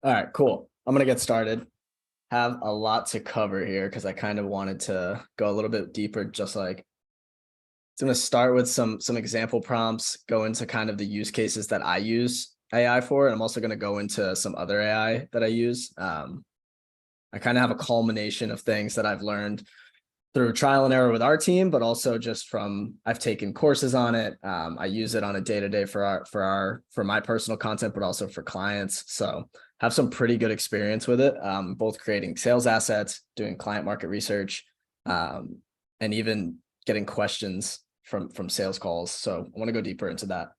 All right, cool. I'm gonna get started. Have a lot to cover here because I kind of wanted to go a little bit deeper, just like it's gonna start with some example prompts, go into kind of the use cases that I use AI for, and I'm also gonna go into some other AI that I use. I kind of have a culmination of things that I've learned through trial and error with our team, but also just from I've taken courses on it. I use it on a day-to-day for my personal content, but also for clients. So have some pretty good experience with it, both creating sales assets, doing client market research, and even getting questions from sales calls. So I want to go deeper into that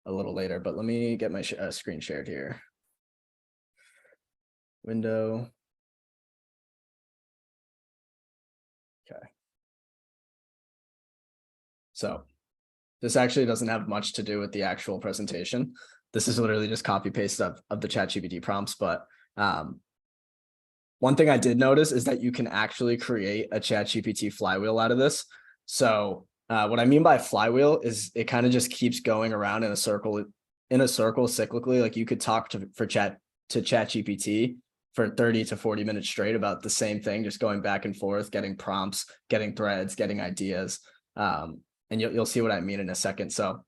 a little later, but let me get my screen shared here. Window. Okay. So this actually doesn't have much to do with the actual presentation. This is literally just copy paste of the ChatGPT prompts. But one thing I did notice is that you can actually create a ChatGPT flywheel out of this. So what I mean by flywheel is it kind of just keeps going around in a circle cyclically. Like you could talk to ChatGPT for 30 to 40 minutes straight about the same thing, just going back and forth, getting prompts, getting threads, getting ideas. And you'll see what I mean in a second. So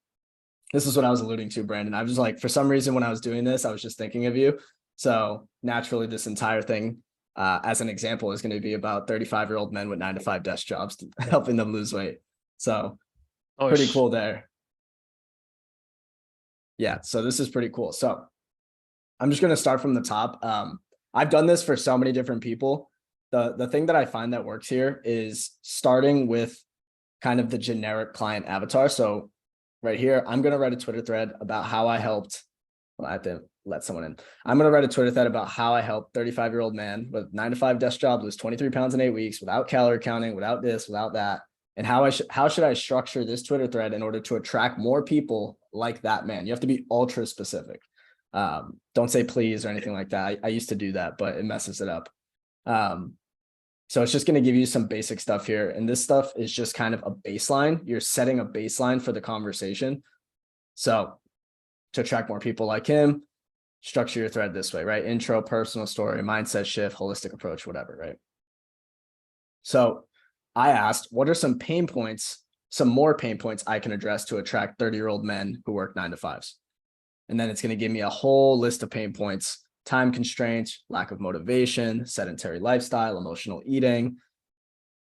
this is what I was alluding to, Brandon. I was like, for some reason, when I was doing this, I was just thinking of you. So naturally, this entire thing, as an example, is going to be about 35-year-old men with 9-to-5 desk jobs, helping them lose weight. So pretty cool there. Yeah, so this is pretty cool. So I'm just going to start from the top. I've done this for so many different people. The thing that I find that works here is starting with kind of the generic client avatar. So right here, I'm going to write a Twitter thread about how I helped. Well, I have to let someone in. I'm going to write a Twitter thread about how I helped 35-year-old man with 9-to-5 desk job lose 23 pounds in 8 weeks without calorie counting, without this, without that. And how should I structure this Twitter thread in order to attract more people like that man? You have to be ultra specific. Don't say please or anything like that. I used to do that, but it messes it up. So it's just going to give you some basic stuff here. And this stuff is just kind of a baseline. You're setting a baseline for the conversation. So to attract more people like him, structure your thread this way, right? Intro, personal story, mindset shift, holistic approach, whatever, right? So I asked, what are some pain points, some more pain points I can address to attract 30-year-old men who work 9-to-5s? And then it's going to give me a whole list of pain points: time constraints, lack of motivation, sedentary lifestyle, emotional eating.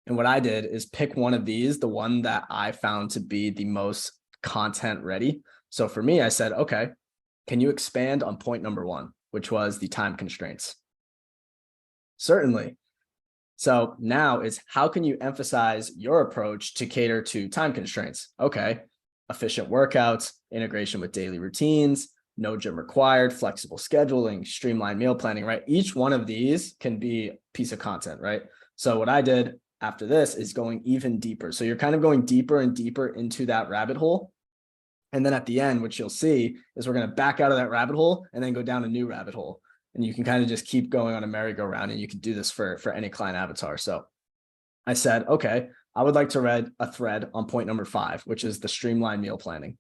And what I did is pick one of these, the one that I found to be the most content ready. So for me, I said, okay, can you expand on point number one, which was the time constraints? Certainly. So now it's how can you emphasize your approach to cater to time constraints? Okay, efficient workouts, integration with daily routines, no gym required, flexible scheduling, streamlined meal planning, right? Each one of these can be a piece of content, right? So what I did after this is going even deeper. So you're kind of going deeper and deeper into that rabbit hole. And then at the end, what you'll see is we're going to back out of that rabbit hole and then go down a new rabbit hole. And you can kind of just keep going on a merry-go-round, and you can do this for any client avatar. So I said, okay, I would like to read a thread on point number 5, which is the streamlined meal planning.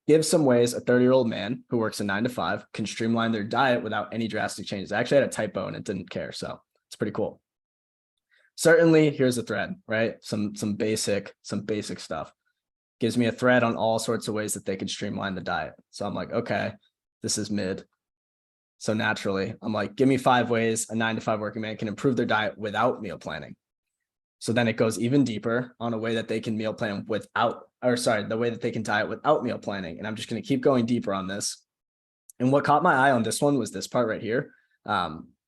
Give some ways a 30-year-old man who works a 9-to-5 can streamline their diet without any drastic changes. I actually had a typo and it didn't care. So it's pretty cool. Certainly, here's a thread, right? Some basic stuff. Gives me a thread on all sorts of ways that they could streamline the diet. So I'm like, okay, this is mid. So naturally, I'm like, give me 5 ways a 9-to-5 working man can improve their diet without meal planning. So then it goes even deeper on a way that they can meal plan the way that they can diet without meal planning. And I'm just going to keep going deeper on this. And what caught my eye on this one was this part right here.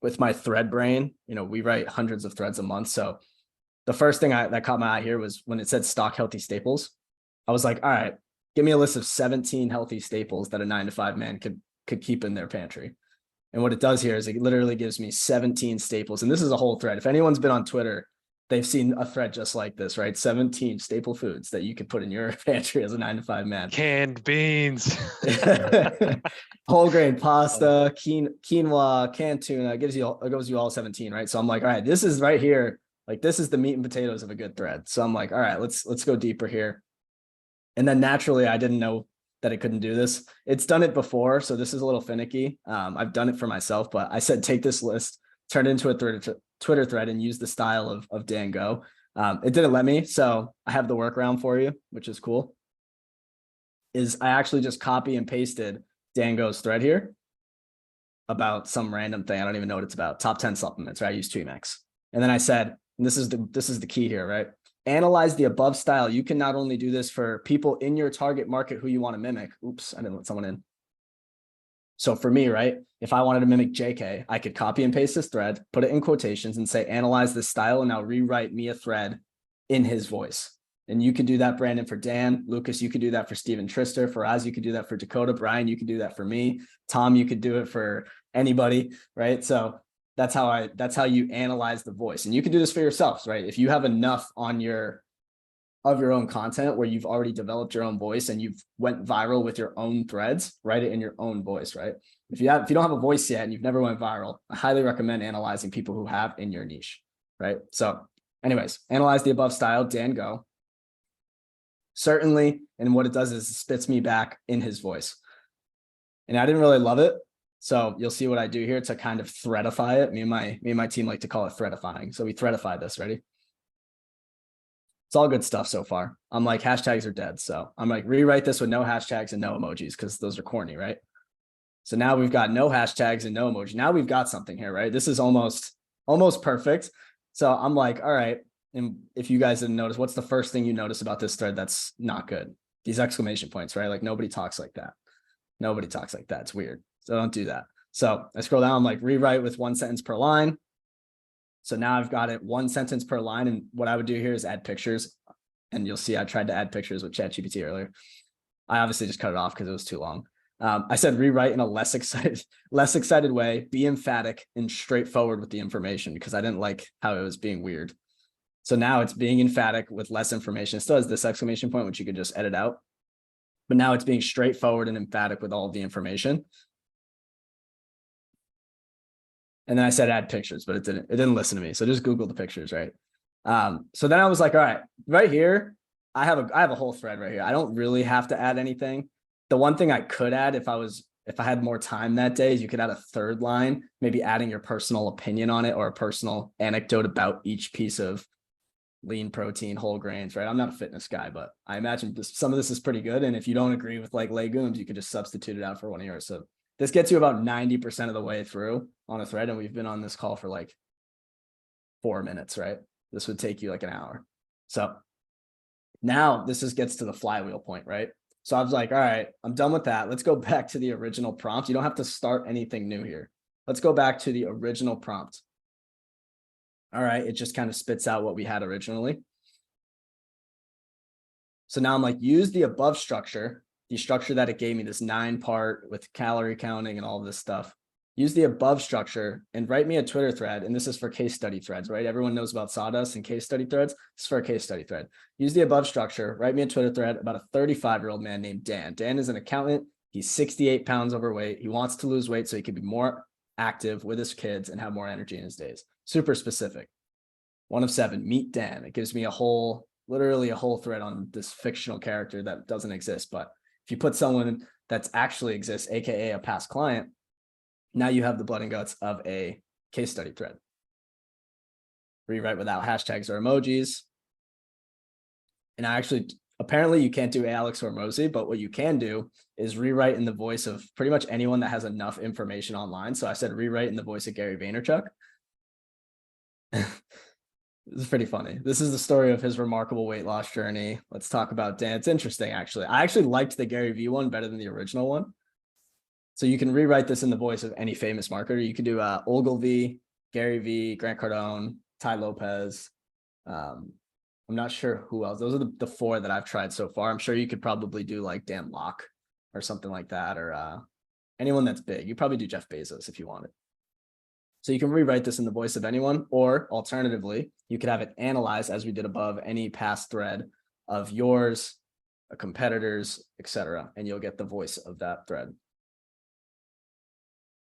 With my thread brain, we write hundreds of threads a month. So the first thing that caught my eye here was when it said stock healthy staples. I was like, all right, give me a list of 17 healthy staples that a 9-to-5 man could keep in their pantry. And what it does here is it literally gives me 17 staples. And this is a whole thread. If anyone's been on Twitter, they've seen a thread just like this, right? 17 staple foods that you could put in your pantry as a 9-to-5 man. Canned beans. Whole grain pasta, quinoa, canned tuna. It gives you all 17, right? So I'm like, all right, this is right here. Like, this is the meat and potatoes of a good thread. So I'm like, all right, let's go deeper here. And then naturally, I didn't know that it couldn't do this. It's done it before, so this is a little finicky. I've done it for myself, but I said take this list, turn it into a Twitter thread, and use the style of Dan Go. It didn't let me, so I have the workaround for you, which is cool. Is I actually just copy and pasted Dan Go's thread here about some random thing. I don't even know what it's about. Top 10 supplements, right? I use Tweemax. And then I said, and this is the key here, right? Analyze the above style. You can not only do this for people in your target market who you want to mimic. Oops, I didn't let someone in. So for me, right, if I wanted to mimic JK, I could copy and paste this thread, put it in quotations and say, analyze this style, and now rewrite me a thread in his voice. And you could do that, Brandon, for Dan. Lucas, you could do that for Steven Trister. Faraz, you could do that for Dakota. Brian, you could do that for me. Tom, you could do it for anybody, right? So that's how you analyze the voice. And you can do this for yourselves, right? If you have enough of your own content where you've already developed your own voice and you've went viral with your own threads, write it in your own voice, right? If you don't have a voice yet and you've never went viral, I highly recommend analyzing people who have in your niche, right? So anyways, analyze the above style, Dan Go. Certainly, and what it does is it spits me back in his voice. And I didn't really love it. So you'll see what I do here to kind of threadify it. Me and my team like to call it threadifying. So we threadify this, ready? It's all good stuff so far. I'm like, hashtags are dead. So I'm like, rewrite this with no hashtags and no emojis because those are corny, right? So now we've got no hashtags and no emoji. Now we've got something here, right? This is almost perfect. So I'm like, all right. And if you guys didn't notice, what's the first thing you notice about this thread that's not good? These exclamation points, right? Like nobody talks like that. Nobody talks like that. It's weird. So don't do that. So I scroll down, I'm like, rewrite with 1 sentence per line. So now I've got it 1 sentence per line. And what I would do here is add pictures. And you'll see I tried to add pictures with ChatGPT earlier. I obviously just cut it off because it was too long. I said rewrite in a less excited way, be emphatic and straightforward with the information because I didn't like how it was being weird. So now it's being emphatic with less information. It still has this exclamation point, which you could just edit out. But now it's being straightforward and emphatic with all of the information. And then I said add pictures, but it didn't listen to me. So just Google the pictures, right? So then I was like, all right, right here, I have a whole thread right here. I don't really have to add anything. The one thing I could add if I had more time that day is you could add a third line, maybe adding your personal opinion on it or a personal anecdote about each piece of lean protein, whole grains, right? I'm not a fitness guy, but I imagine some of this is pretty good. And if you don't agree with like legumes, you could just substitute it out for one of yours. So this gets you about 90% of the way through on a thread. And we've been on this call for like 4 minutes, right? This would take you like an hour. So now this just gets to the flywheel point, right? So I was like, all right, I'm done with that. Let's go back to the original prompt. You don't have to start anything new here. Let's go back to the original prompt. All right, it just kind of spits out what we had originally. So now I'm like, use the above structure, the structure that it gave me, this 9-part with calorie counting and all of this stuff. Use the above structure and write me a Twitter thread. And this is for case study threads, right? Everyone knows about sawdust and case study threads. It's for a case study thread. Use the above structure, write me a Twitter thread about a 35-year-old man named Dan. Dan is an accountant. He's 68 pounds overweight. He wants to lose weight so he can be more active with his kids and have more energy in his days. Super specific. 1 of 7, meet Dan. It gives me literally a whole thread on this fictional character that doesn't exist. But if you put someone that's actually exists, AKA a past client, now you have the blood and guts of a case study thread. Rewrite without hashtags or emojis. And apparently you can't do Alex or Mosi, but what you can do is rewrite in the voice of pretty much anyone that has enough information online. So I said rewrite in the voice of Gary Vaynerchuk. This is pretty funny. This is the story of his remarkable weight loss journey. Let's talk about Dan. It's interesting, actually. I actually liked the Gary V one better than the original one. So you can rewrite this in the voice of any famous marketer. You can do Ogilvy, Gary V, Grant Cardone, Ty Lopez. I'm not sure who else. Those are the 4 that I've tried so far. I'm sure you could probably do like Dan Locke or something like that, or anyone that's big. You probably do Jeff Bezos if you wanted. So you can rewrite this in the voice of anyone, or alternatively, you could have it analyze, as we did above, any past thread of yours, a competitor's, etc., and you'll get the voice of that thread.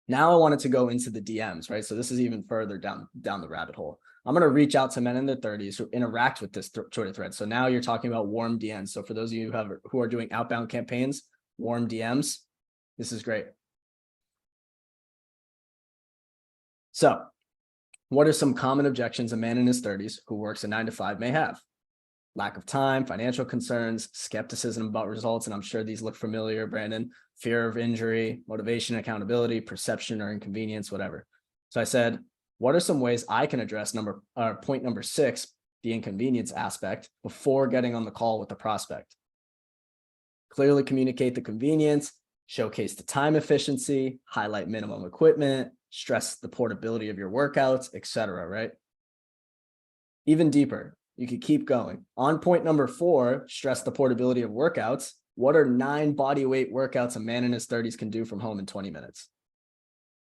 Now I wanted to go into the DMs, right? So this is even further down the rabbit hole. I'm going to reach out to men in their 30s who interact with this Twitter thread. So now you're talking about warm DMs. So for those of you who are doing outbound campaigns, warm DMs. This is great. So what are some common objections a man in his 30s who works a 9 to 5 may have? Lack of time, financial concerns, skepticism about results. And I'm sure these look familiar, Brandon. Fear of injury, motivation, accountability, perception or inconvenience, whatever. So I said, what are some ways I can address point number 6, the inconvenience aspect, before getting on the call with the prospect? Clearly communicate the convenience, showcase the time efficiency, highlight minimum equipment, stress the portability of your workouts, etc. Right? Even deeper, you could keep going. On point number 4, stress the portability of workouts. What are 9 body weight workouts a man in his 30s can do from home in 20 minutes?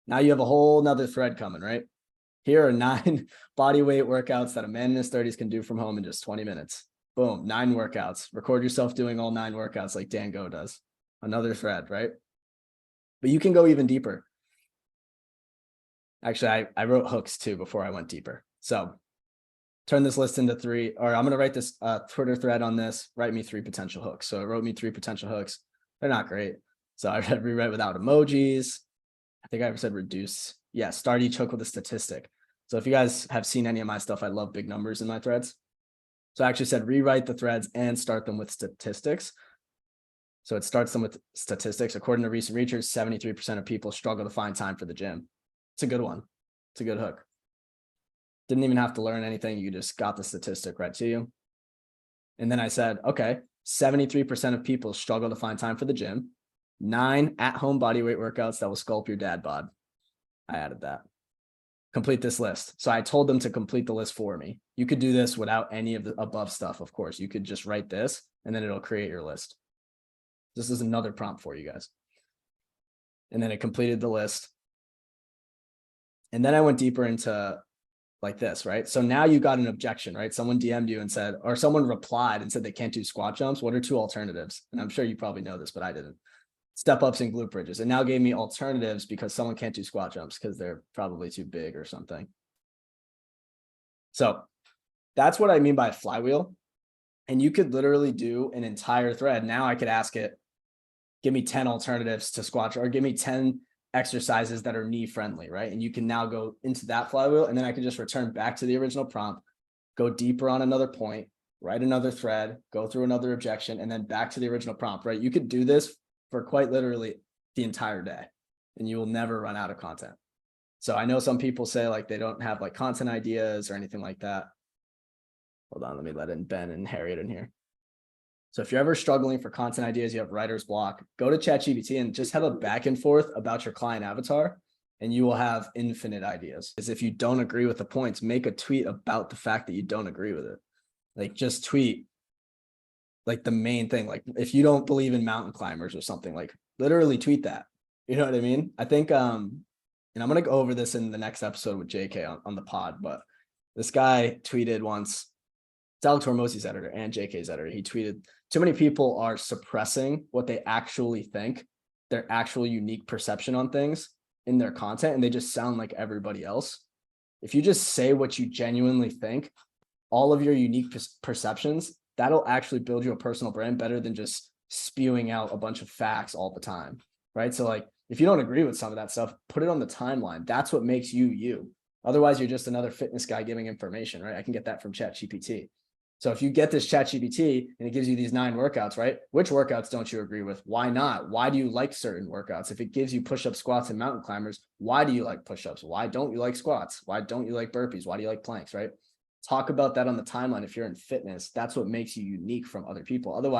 Now you have a whole nother thread coming, right? Here are 9 body weight workouts that a man in his 30s can do from home in just 20 minutes. Boom, 9 workouts. Record yourself doing all 9 workouts like Dan Go does. Another thread, right? But you can go even deeper. Actually, I wrote hooks too before I went deeper. So turn this list into 3, or I'm going to write this Twitter thread on this. Write me 3 potential hooks. So it wrote me 3 potential hooks. They're not great. So I rewrite without emojis. I think I ever said reduce. Yeah, start each hook with a statistic. So if you guys have seen any of my stuff, I love big numbers in my threads. So I actually said rewrite the threads and start them with statistics. So it starts them with statistics. According to recent research, 73% of people struggle to find time for the gym. It's a good one. It's a good hook. Didn't even have to learn anything. You just got the statistic right to you. And then I said, okay, 73% of people struggle to find time for the gym. 9 at-home bodyweight workouts that will sculpt your dad bod. I added that. Complete this list. So I told them to complete the list for me. You could do this without any of the above stuff, of course. You could just write this, and then it'll create your list. This is another prompt for you guys. And then it completed the list. And then I went deeper into like this, right? So now you got an objection, right? Someone DM'd you and said, or someone replied and said they can't do squat jumps. What are 2 alternatives? And I'm sure you probably know this, but I didn't. Step ups and glute bridges. It now gave me alternatives because someone can't do squat jumps because they're probably too big or something. So that's what I mean by a flywheel. And you could literally do an entire thread. Now I could ask it, give me 10 alternatives to squat, or give me 10 exercises that are knee friendly, right? And you can now go into that flywheel, and then I can just return back to the original prompt, go deeper on another point, write another thread, go through another objection, and then back to the original prompt, right? You could do this for quite literally the entire day, and you will never run out of content. So I know some people say like they don't have like content ideas or anything like that. Hold on, let me let in Ben and Harriet in here. So if you're ever struggling for content ideas, you have writer's block, go to ChatGPT and just have a back and forth about your client avatar, and you will have infinite ideas. Because if you don't agree with the points, make a tweet about the fact that you don't agree with it. Like just tweet like the main thing. Like if you don't believe in mountain climbers or something, like literally tweet that. You know what I mean? I think, and I'm going to go over this in the next episode with JK on the pod, but this guy tweeted once, it's Alex Hormozzi's editor and JK's editor. He tweeted, too many people are suppressing what they actually think, their actual unique perception on things in their content, and they just sound like everybody else. If you just say what you genuinely think, all of your unique perceptions, that'll actually build you a personal brand better than just spewing out a bunch of facts all the time, right? So like, if you don't agree with some of that stuff, put it on the timeline. That's what makes you, you. Otherwise, you're just another fitness guy giving information, right? I can get that from ChatGPT. So if you get this ChatGPT and it gives you these 9 workouts, right? Which workouts don't you agree with? Why not? Why do you like certain workouts? If it gives you push-up, squats, and mountain climbers, why do you like push-ups? Why don't you like squats? Why don't you like burpees? Why do you like planks, right? Talk about that on the timeline. If you're in fitness, that's what makes you unique from other people. Otherwise,